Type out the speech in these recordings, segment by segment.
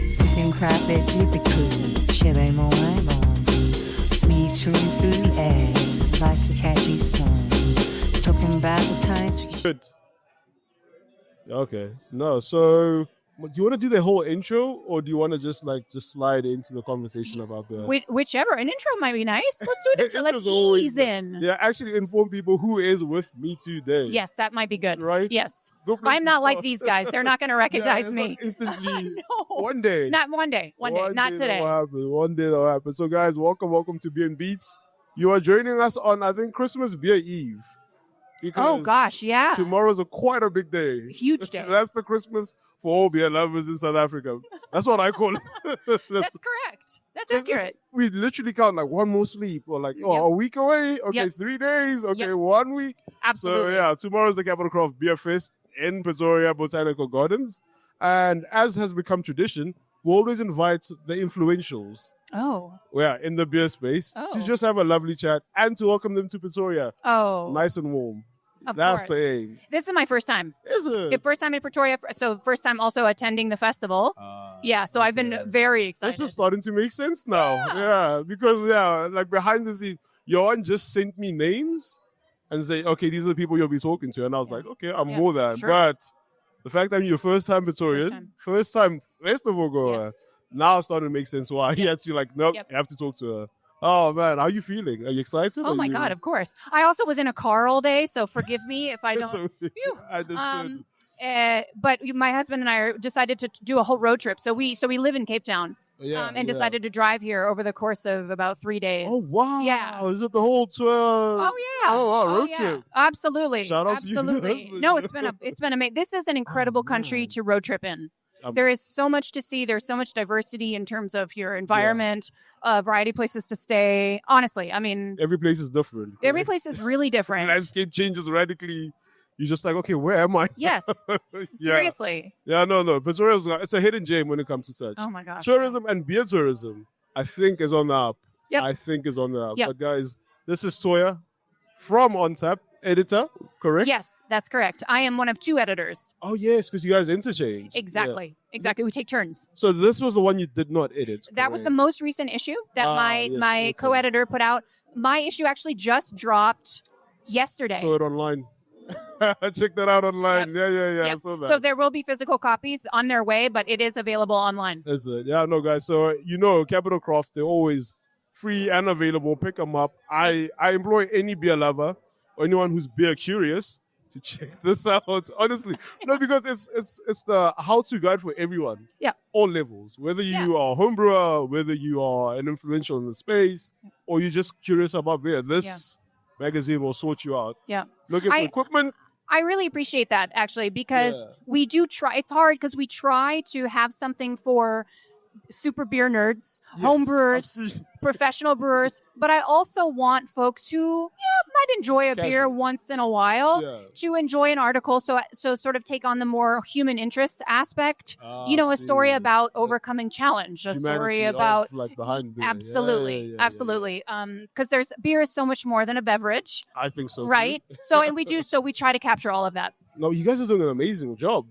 Sipping crap is super cool. Chilling all night long. Metering through the air. Life's a catchy song. Talking about the times we Good. Okay. No, so do you want to do the whole intro or do you want to just slide into the conversation about the Whichever. An intro might be nice. Let's do it. Let's Intro's always ease in. Yeah, actually inform people who is with me today. Yes, that might be good. Right? Yes. Good place I'm to not like start. these guys. They're not going to Yeah, recognize it's me. not instantly. No. One day. Not one day. One day. Not day today. That'll happen. One day that'll happen. So guys, welcome to Beer and Beats. You are joining us on, I think, Christmas Beer Eve. Oh, Because gosh. Yeah. tomorrow's quite a big day. Huge day. That's the Christmas for all beer lovers in South Africa. That's what I call it. That's correct. That's accurate. We literally count like one more sleep or like, Yep. a week away. Okay, Yep. 3 days. Okay, Yep. 1 week. Absolutely. So yeah, tomorrow's the Capital Craft Beer Fest in Pretoria Botanical Gardens. And as has become tradition, we always invite the influentials. Oh. In the beer space to Oh. just have a lovely chat and to welcome them to Pretoria. Oh. Nice and warm. Of That's course. the aim. This is my first time. Is it? First time in Pretoria. So first time also attending the festival. Yeah. So I've been very excited. This is starting to make sense now. Yeah, because like behind the scenes, Johan just sent me names and say, okay, these are the people you'll be talking to. And I was like, okay, I'm Yeah, more than. sure. But the fact that you're first time Victorian, first time festival goer, Yes. now it's starting to make sense why he had to nope, Yep. you have to talk to her. Oh man, how are you feeling? Are you excited? Oh my God, of course. I also was in a car all day, so forgive me if I don't. Phew. I understood. But my husband and I decided to do a whole road trip. So we live in Cape Town and decided to drive here over the course of about 3 days. Oh wow! Yeah. Is it the whole tour? Oh yeah. Oh, wow, road yeah. trip. Absolutely. Shout out to you, Absolutely. husband. No, it's been amazing. This is an incredible country man. to road trip in. Um, There is so much to see. There's so much diversity in terms of your environment, variety of places to stay. Honestly, I mean, Every place is different. every correct? place is really The different. landscape changes radically. You're just like, okay, where am I? Yes. Yeah. Seriously. Yeah, no. Pretoria's it's a hidden gem when it comes to such. Oh my gosh. Tourism and beer tourism, I think, is on the up. Yep. I think is on the up. Yep. But guys, this is Toya from On Tap, editor, correct? Yes, that's correct. I am one of two editors. Oh yes, because you guys interchange. Exactly. Yeah. Exactly. We take turns. So this was the one you did not edit. That was the correct? most recent issue that my yes, okay. co-editor put out. My issue actually just dropped yesterday. Saw it online. Check that out online. Yep. Yeah. I Yep. saw that. So there will be physical copies on their way, but it is available online. That's it. Yeah, no, guys. So, Capital Crafts, they're always free and available. Pick them up. I employ any beer lover or anyone who's beer curious to check this out. Honestly. No, because it's the how-to guide for everyone. Yeah. All levels. Whether you are a homebrewer, whether you are an influential in the space, or you're just curious about beer. This magazine will sort you out. Yeah. Looking for equipment. I really appreciate that actually because Yeah. we do try. It's hard because we try to have something for super beer nerds, home brewers, professional brewers, but I also want folks who might enjoy a beer Casual. once in a while Yeah. to enjoy an article. So sort of take on the more human interest aspect. A story about overcoming challenge, a story about behind beer. absolutely, Yeah. absolutely. Because beer is so much more than a beverage, I think so. too. right? So we try to capture all of that. No, you guys are doing an amazing job.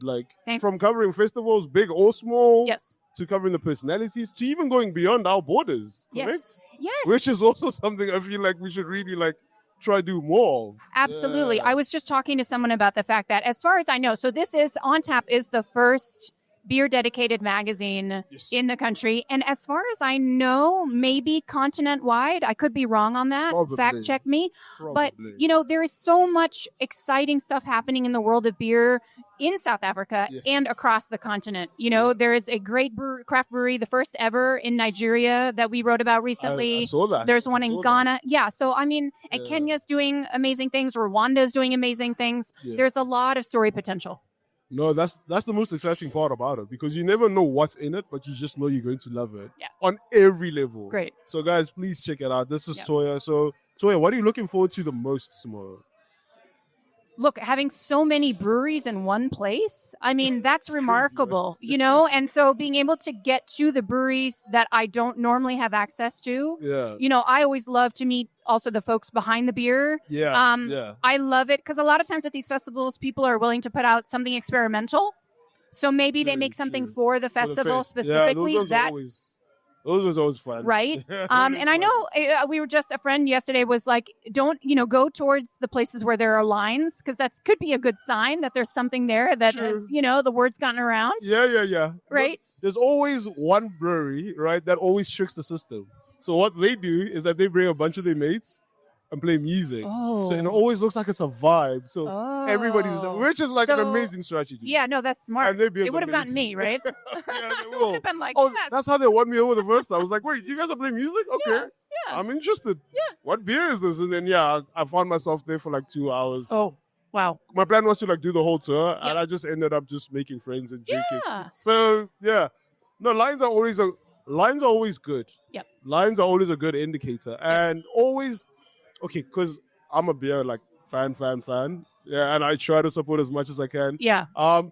Thanks. From covering festivals, big or small, Yes. to covering the personalities, to even going beyond our borders. Correct? Yes. Which is also something I feel like we should really try to do more of. Absolutely. Yeah. I was just talking to someone about the fact that, as far as I know, so this is On Tap is the first beer dedicated magazine Yes. in the country. And as far as I know, maybe continent wide. I could be wrong on that. Probably. Fact check me. But, Probably. there is so much exciting stuff happening in the world of beer in South Africa Yes. and across the continent. There is a great craft brewery, the first ever in Nigeria that we wrote about recently. I saw that. There's one I in saw Ghana. Yeah. So, and Yeah. Kenya's doing amazing things. Rwanda's doing amazing things. Yeah. There's a lot of story potential. No, that's the most exciting part about it because you never know what's in it, but you just know you're going to love it Yeah. on every level. Great. So, guys, please check it out. This is Yeah. Toya. So, Toya, what are you looking forward to the most tomorrow? Look, having so many breweries in one place, I mean, that's It's remarkable, And so being able to get to the breweries that I don't normally have access to, Yeah. I always love to meet also the folks behind the beer. Yeah. I love it because a lot of times at these festivals, people are willing to put out something experimental. So maybe they True, make something true. for the For the festival fest. specifically. Yeah, those was always fun. Right. Yeah, And I know we were just, a friend yesterday was like, don't, go towards the places where there are lines, because that could be a good sign that there's something there that True. has, the word's gotten around. Yeah. Right. There's always one brewery, right, that always tricks the system. So what they do is that they bring a bunch of their mates and play music. Oh. So it always looks like it's a vibe. So everybody's, which is like an amazing strategy. Yeah, no, that's smart. And their beers It would have gotten amazing. me, right? Yeah, they It will. would have been like, Oh, yes. that's how they won me over the first time. I was like, wait, you guys are playing music? Okay. Yeah. I'm interested. Yeah. What beer is this? And then, I found myself there for like 2 hours. Oh, wow. My plan was to like do the whole tour, and I just ended up just making friends and drinking. Yeah. So, no, lines are always good. Yep. Lines are always a good indicator. And always, okay, because I'm a beer like fan. Yeah, and I try to support as much as I can. Yeah.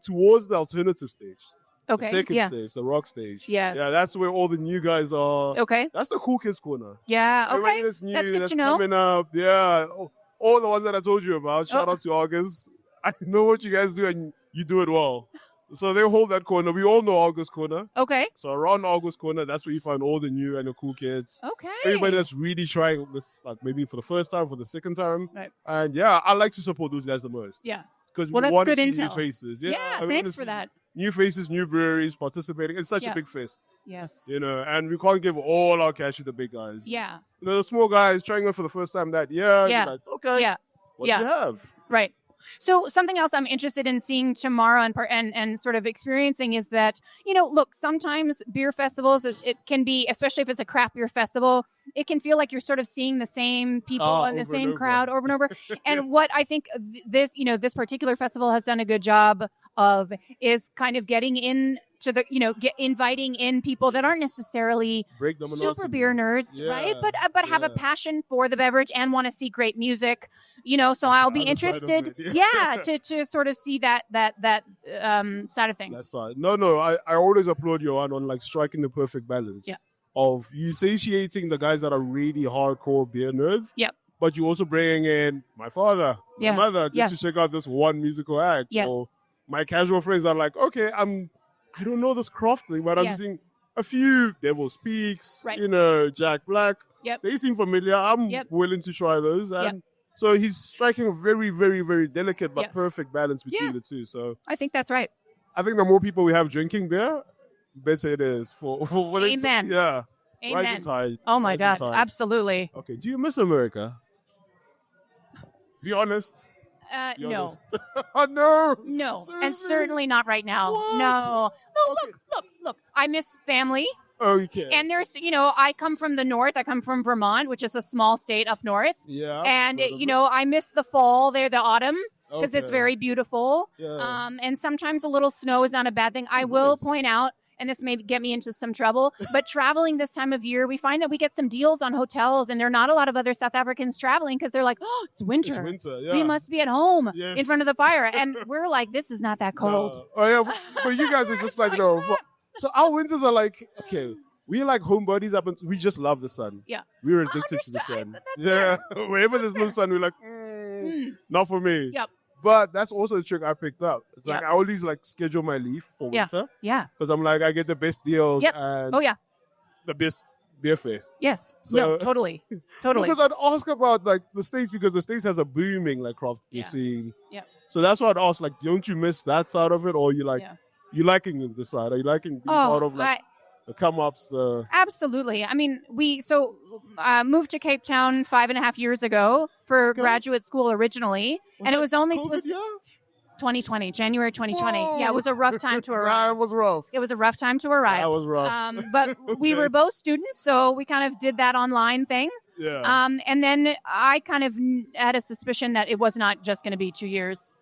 Towards the alternative stage. Okay. The second yeah. stage, the rock stage. Yes. Yeah, that's where all the new guys are. Okay. That's the cool kids corner. Yeah. Everybody Okay. that's new, That's good that's to know. coming up. Yeah. All the ones that I told you about. Shout out to August. I know what you guys do, and you do it well. So they hold that corner. We all know August corner. Okay. So around August corner, that's where you find all the new and the cool kids. Okay. Everybody that's really trying this, like maybe for the first time, for the second time. Right. And I like to support those guys the most. Yeah. Because Well, we that's want to good see new intel. faces. Yeah. I wanna Thanks for see that. New faces, new breweries participating. It's such Yeah. a big fest, Yes. and we can't give all our cash to the big guys. Yeah. The small guys trying it for the first time that year. Yeah. Like, okay. Yeah. What Yeah. do you have? Right. So something else I'm interested in seeing tomorrow and sort of experiencing is that, look, sometimes beer festivals, it can be, especially if it's a craft beer festival, it can feel like you're sort of seeing the same people and the over same and crowd over and over. And Yes. what I think this particular festival has done a good job of is kind of getting in to the, inviting in people that aren't necessarily Break the super monotony. beer nerds, right? Yeah, But have a yeah. passion for the beverage and want to see great music, so I'll be other side of interested, it, to sort of see that side of things. That's fine. No, I always applaud you on like striking the perfect balance. Yeah. Of you satiating the guys that are really hardcore beer nerds. Yep. But you also bringing in my father, Yeah. my mother, just Yes. to check out this one musical act. Yes. Or my casual friends are like, okay, I don't know this craft thing, but I'm Yes. seeing a few Devil Speaks, Right. Jack Black. Yep. They seem familiar. I'm Yep. willing to try those. And so he's striking a very, very, very delicate but Yes. perfect balance between Yeah. the two. So I think that's right. I think the more people we have drinking beer, better it is for what it's- Amen. Yeah. Amen. Rising tide. Oh my Rising God, tide. absolutely. Okay. Do you miss America? Be honest. Be No, honest. Oh, no. no, and Seriously? certainly not right now. What? No. Okay. Look. I miss family. Okay. And there's, I come from the north. I come from Vermont, which is a small state up north. yeah. And, heard of it. I miss the fall there, the autumn, because it's Okay. very beautiful. Yeah. And sometimes a little snow is not a bad thing. I will Nice. point out, and this may get me into some trouble, but traveling this time of year, we find that we get some deals on hotels, and there are not a lot of other South Africans traveling because they're like, oh, it's winter. It's winter. Yeah. We must be at home Yes. in front of the fire. And we're like, this is not that cold. No. Oh yeah, but you guys are just like So our winters are like okay. We like homebodies up until we just love the sun. Yeah. We're addicted to the sun. That's Yeah. Wherever there's no sun, we're like, not for me. Yep. But that's also a trick I picked up. It's like Yeah. I always like schedule my leave for Yeah. winter Yeah. because I'm like I get the best deals Yep. and Oh, yeah. the best beer fest. Yes. So- No, totally. Totally. Because I'd ask about like the States because the States has a booming like craft beer Yeah. scene. Yep. So that's why I'd ask like, don't you miss that side of it, or you like Yeah. you liking this side? Are you liking being part of like the come ups, the Absolutely. I mean, we moved to Cape Town 5.5 years ago for Okay. graduate school originally, and it was only COVID supposed year? 2020, January 2020. Whoa. Yeah, it was a rough time to That arrive. was rough. It was a rough time to arrive. That was rough. But we Okay. were both students, so we kind of did that online thing. Yeah. And then I kind of had a suspicion that it was not just going to be 2 years.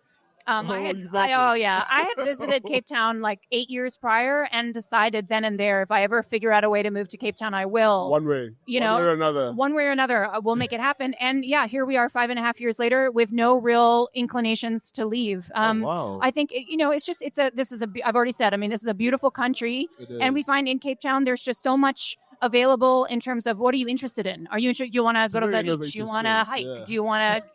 you thought so? I had visited Cape Town like 8 years prior and decided then and there, if I ever figure out a way to move to Cape Town, I will. One way. you One know, way or another. One way or another, we'll make it happen. And yeah, here we are 5.5 years later with no real inclinations to leave. Wow. I think, I've already said, I mean, this is a beautiful country. It And we is. find in Cape Town, there's just so much available in terms of what are you interested in? Are you interested? Do you want to go to the very beach? Do you innovative want to space, hike? yeah. Do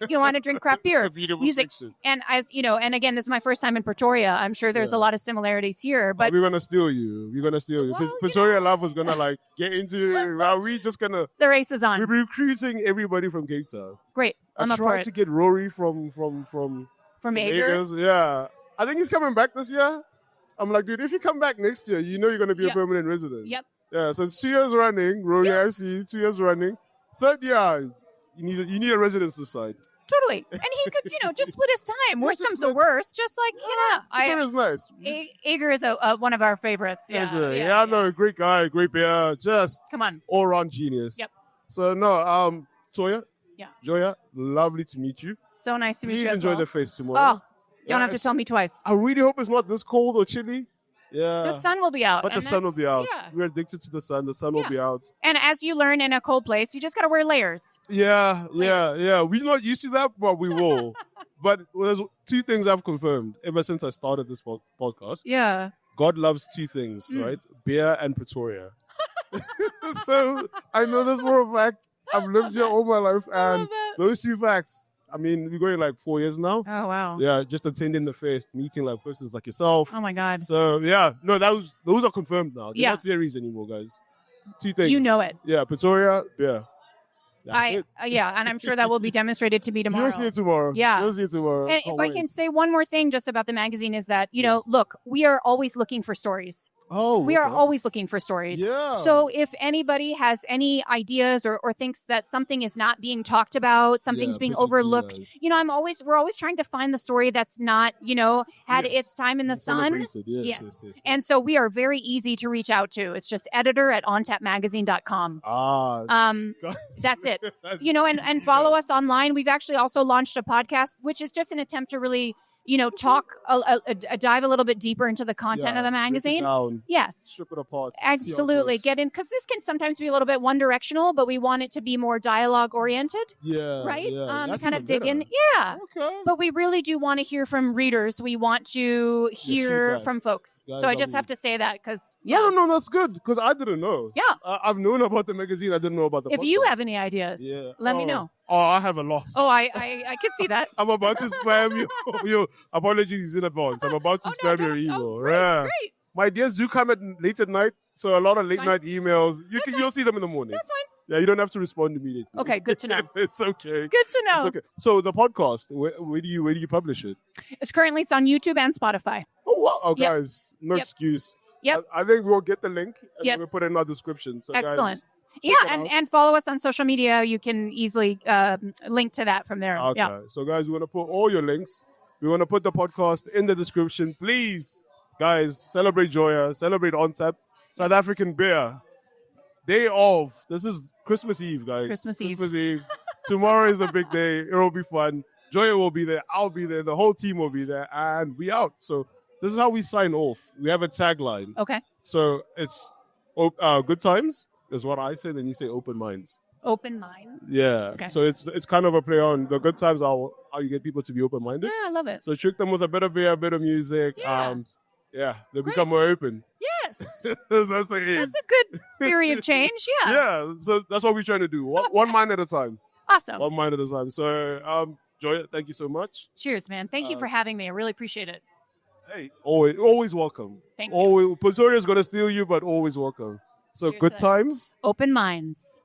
you want to drink craft beer? It's a beautiful Music. section. And as you know, and again, this is my first time in Pretoria. I'm sure there's a Yeah. lot of similarities here, But but we're gonna steal you. We're gonna steal you. Well, you Pretoria Love was gonna like get into. Well, we just gonna. the race is on. We're recruiting everybody from Cape Town. Great. I'm I up for tried it. to get Rory from From Ager. Vegas. Yeah, I think he's coming back this year. I'm like, dude, if you come back next year, you know you're gonna be Yep. a permanent resident. Yep. Yeah, so it's 2 years running. Rory, I see 2 years running. Third year, you need a residence this side. Totally. And he could, just split his time. Worst just comes to split- worst. Just like, Pretoria is nice. Ager is one of our favorites. Yeah. No, great guy, great beer, just Come on. all round genius. Yep. So no, Joya. Yeah. Joya, lovely to meet you. So nice to meet Please you as enjoy well. the face tomorrow. Oh, don't have to it's- tell me twice. I really hope it's not this cold or chilly. Yeah. The sun will be out. But the and sun will that's- be out. Yeah. We're addicted to the sun. The sun will Yeah. be out. And as you learn in a cold place, you just got to wear layers. Yeah. We're not used to that, but we will. But there's two things I've confirmed ever since I started this podcast. Yeah. God loves two things, Mm. right? Beer and Pretoria. So I know this for a fact. I've lived here all my life, and those two facts. I mean, we're going like 4 years now. Oh, wow. Yeah, just attending the fest, meeting like persons like yourself. Oh, my God. So yeah, no, those are confirmed now. They're Yeah. not theories anymore, guys. Two things. You know it. Yeah, Pretoria. Yeah. That's it. And I'm sure that will be demonstrated to me tomorrow. You'll see it tomorrow. Yeah. You'll see it tomorrow. And Can't if I wait. can say one more thing just about the magazine is that, Yes. look, we are always looking for stories. Oh, We are okay. always looking for stories. Yeah. So if anybody has any ideas or thinks that something is not being talked about, something's Yeah, being put it to you overlooked, guys. we're always trying to find the story that's not, had Yes. its time in the sun. Celebrated. Yes. And so we are very easy to reach out to. It's just editor@ontapmagazine.com. That's it. And follow us online. We've actually also launched a podcast, which is just an attempt to really, talk, dive a little bit deeper into the content of the magazine. Yes. Strip it apart. Absolutely. Get in, because this can sometimes be a little bit one directional, but we want it to be more dialogue oriented, Yeah. right? Yeah. That's Kind of even dig in. better. Yeah. Okay. But we really do want to hear from readers. We want to hear feedback. from folks. Guys, So I love just you. have to say that because, No, that's good because I didn't know. Yeah. I've known about the magazine. I didn't know about the If you podcast. have any ideas, Yeah. let me know. Oh, I have a loss. Oh, I could see that. I'm about to spam you. Your apologies in advance. I'm about to spam your email. Yeah. Great. My ideas do come late at night, so a lot of late Fine. night emails. You'll see them in the morning. That's fine. Yeah, you don't have to respond immediately. Okay, good to know. It's okay. Good to know. It's okay. So the podcast, where do you publish it? It's on YouTube and Spotify. Oh wow, Yep. guys, no Yep. excuse. Yep. I think we'll get the link and Yes. we'll put it in our description. So Excellent. guys, Yeah, check it and, out. and follow us on social media. You can easily link to that from there. Okay. Yeah. So guys, we want to put all your links. We want to put the podcast in the description. Please, guys, celebrate Joya, celebrate OnTap, South African beer. Day of. This is Christmas Eve, guys. Christmas Eve. Tomorrow is the big day. It will be fun. Joya will be there. I'll be there. The whole team will be there. And we out. So this is how we sign off. We have a tagline. Okay. So it's good times is what I say. Then you say open minds. Open minds. Yeah. Okay. So it's kind of a play on the good times are how you get people to be open minded. Yeah, I love it. So trick them with a bit of beer, a bit of music. Yeah. They become more open. Yes. That's the aim. That's a good theory of change. Yeah. Yeah. So that's what we're trying to do. One mind at a time. Awesome. One mind at a time. So Joya, thank you so much. Cheers, man. Thank you for having me. I really appreciate it. Hey, always welcome. Thank you. Always Pretoria's gonna steal you, but always welcome. So Cheers, good man. times. Open minds.